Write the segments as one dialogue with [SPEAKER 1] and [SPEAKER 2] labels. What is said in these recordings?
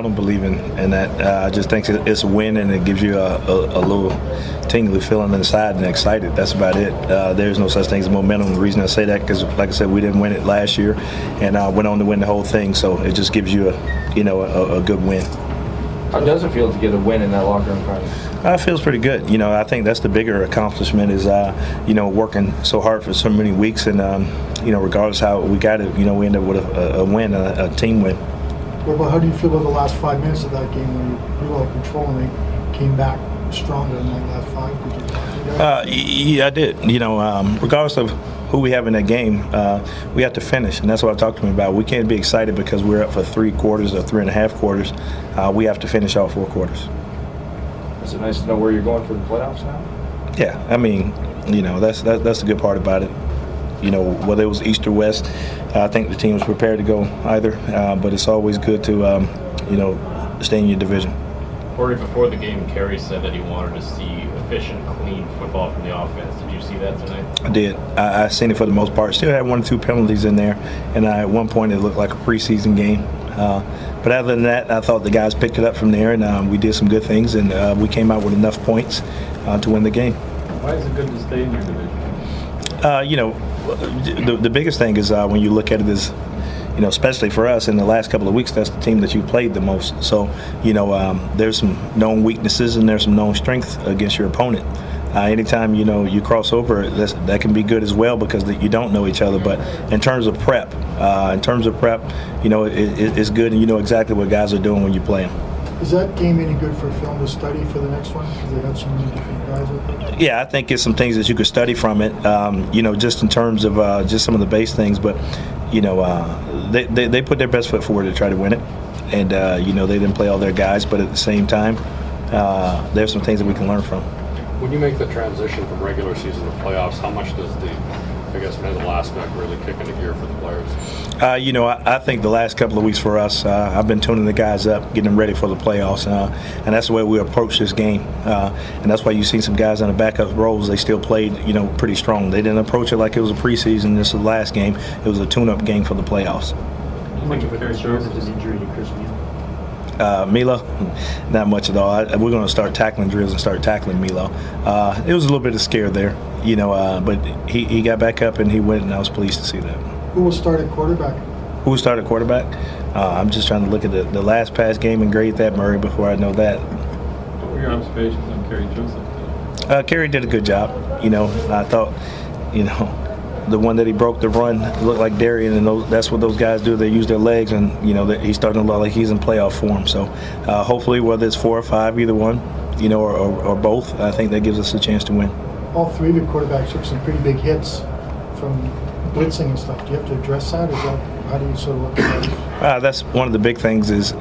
[SPEAKER 1] don't believe in that. I just think it's a win, and it gives you a little tingly feeling inside and excited. That's about it. There's no such thing as momentum. The reason I say that because, like I said, we didn't win it last year, and went on to win the whole thing. So it just gives you a good win.
[SPEAKER 2] How does it feel to get a win in that locker room environment?
[SPEAKER 1] It feels pretty good. I think that's the bigger accomplishment is, working so hard for so many weeks, and regardless how we got it, we end up with a win, a team win.
[SPEAKER 3] Well, but how do you feel about the last 5 minutes of that game when you were control and they came back stronger in that last 5? Did you talk to
[SPEAKER 1] yeah, I did. Regardless of who we have in that game, we have to finish, and that's what I talked to him about. We can't be excited because we're up for 3 quarters or 3.5 quarters. We have to finish all 4 quarters.
[SPEAKER 2] Is it nice to know where you're going for the playoffs now?
[SPEAKER 1] Yeah, I mean, that's the good part about it. Whether it was East or West, I think the team was prepared to go either. But it's always good to, stay in your division.
[SPEAKER 4] Corey, before the game, Kerry said that he wanted to see efficient, clean football from the offense. Did you see that tonight?
[SPEAKER 1] I did. I seen it for the most part. Still had 1 or 2 penalties in there, and at one point it looked like a preseason game. But other than that, I thought the guys picked it up from there, and we did some good things, and we came out with enough points to win the game.
[SPEAKER 5] Why is it good to stay in your division?
[SPEAKER 1] The biggest thing is when you look at it is, especially for us in the last couple of weeks, that's the team that you played the most. So, there's some known weaknesses and there's some known strength against your opponent. Anytime, you cross over, that can be good as well because you don't know each other. But in terms of prep, it's good and you know exactly what guys are doing when you play them.
[SPEAKER 3] Is that game any good for film to study for the next one? Because they have so many different guys with it.
[SPEAKER 1] Yeah, I think it's some things that you could study from it, just in terms of just some of the base things. But, they put their best foot forward to try to win it. And, they didn't play all their guys. But at the same time, there's some things that we can learn from.
[SPEAKER 5] When you make the transition from regular season to playoffs, how much does the, mental aspect really kick into gear for the players?
[SPEAKER 1] I think the last couple of weeks for us, I've been tuning the guys up, getting them ready for the playoffs, and that's the way we approach this game. And that's why you see some guys on the backup roles. They still played, pretty strong. They didn't approach it like it was a preseason. This is the last game. It was a tune-up game for the playoffs.
[SPEAKER 5] How much of a concern is
[SPEAKER 3] an injury to Chris Milo?
[SPEAKER 1] Milo, not much at all. We're going to start tackling drills and start tackling Milo. It was a little bit of scare there, but he got back up and he went, and I was pleased to see that.
[SPEAKER 3] Who will start at quarterback?
[SPEAKER 1] Who will start at quarterback? I'm just trying to look at the last past game and grade that, Murray, before I know that.
[SPEAKER 5] What were your observations on Kerry Joseph?
[SPEAKER 1] Kerry did a good job. I thought, the one that he broke the run looked like Darian, and that's what those guys do. They use their legs, and he's starting to look like he's in playoff form. So hopefully, whether it's 4 or 5, either one, or both, I think that gives us a chance to win.
[SPEAKER 3] All 3 of your quarterbacks took some pretty big hits from blitzing and stuff. Do you have to address that? How do you sort of look at that?
[SPEAKER 1] That's one of the big things is,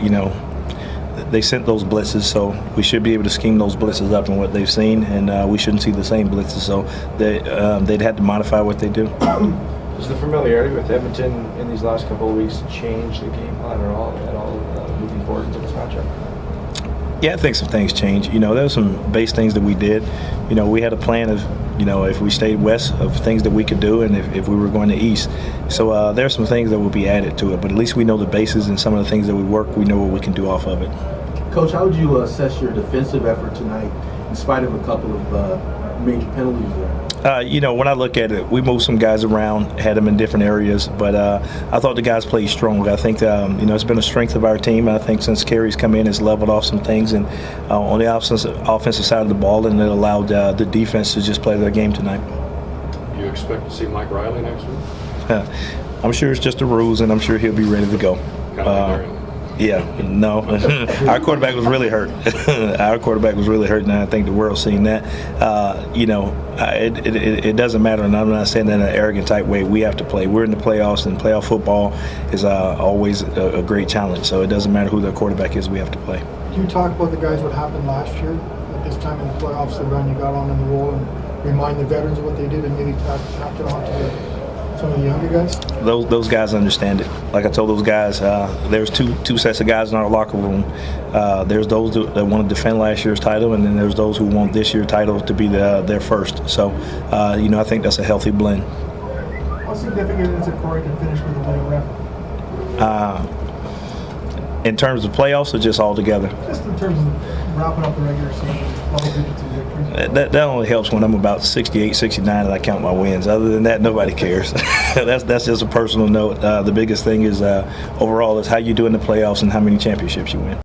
[SPEAKER 1] they sent those blitzes, so we should be able to scheme those blitzes up in what they've seen, and we shouldn't see the same blitzes. So they'd have to modify what they do.
[SPEAKER 2] Does the familiarity with Edmonton in these last couple of weeks change the game plan at all moving forward into this matchup?
[SPEAKER 1] Yeah, I think some things change. There were some base things that we did. We had a plan of, if we stayed west, of things that we could do, and if we were going to east. So there are some things that will be added to it, but at least we know the bases and some of the things that we work, we know what we can do off of it.
[SPEAKER 6] Coach, how would you assess your defensive effort tonight in spite of a couple of major penalties there?
[SPEAKER 1] When I look at it, we moved some guys around, had them in different areas, but I thought the guys played strong. I think, it's been a strength of our team. I think since Kerry's come in, it's leveled off some things and on the offensive side of the ball, and it allowed the defense to just play their game tonight.
[SPEAKER 5] Do you expect to see Mike Riley next week?
[SPEAKER 1] I'm sure it's just the rules, and I'm sure he'll be ready to go. Yeah, no. Our quarterback was really hurt. And I think the world's seen that. It doesn't matter, and I'm not saying that in an arrogant type way. We have to play. We're in the playoffs, and playoff football is always a great challenge. So it doesn't matter who their quarterback is. We have to play.
[SPEAKER 3] Can you talk about the guys, what happened last year at this time in the playoffs, the run you got on in the roll, and remind the veterans of what they did and maybe tap it on to some of the younger guys?
[SPEAKER 1] Those guys understand it. Like I told those guys, there's two sets of guys in our locker room. There's those that want to defend last year's title, and then there's those who want this year's title to be their first. So, I think that's a healthy blend.
[SPEAKER 3] How significant is it, Corey, to finish with a winning record?
[SPEAKER 1] In terms of playoffs or just all together?
[SPEAKER 3] Just in terms of wrapping up the regular season, double-digit victories.
[SPEAKER 1] That only helps when I'm about 68, 69 and I count my wins. Other than that, nobody cares. That's just a personal note. The biggest thing is overall is how you do in the playoffs and how many championships you win.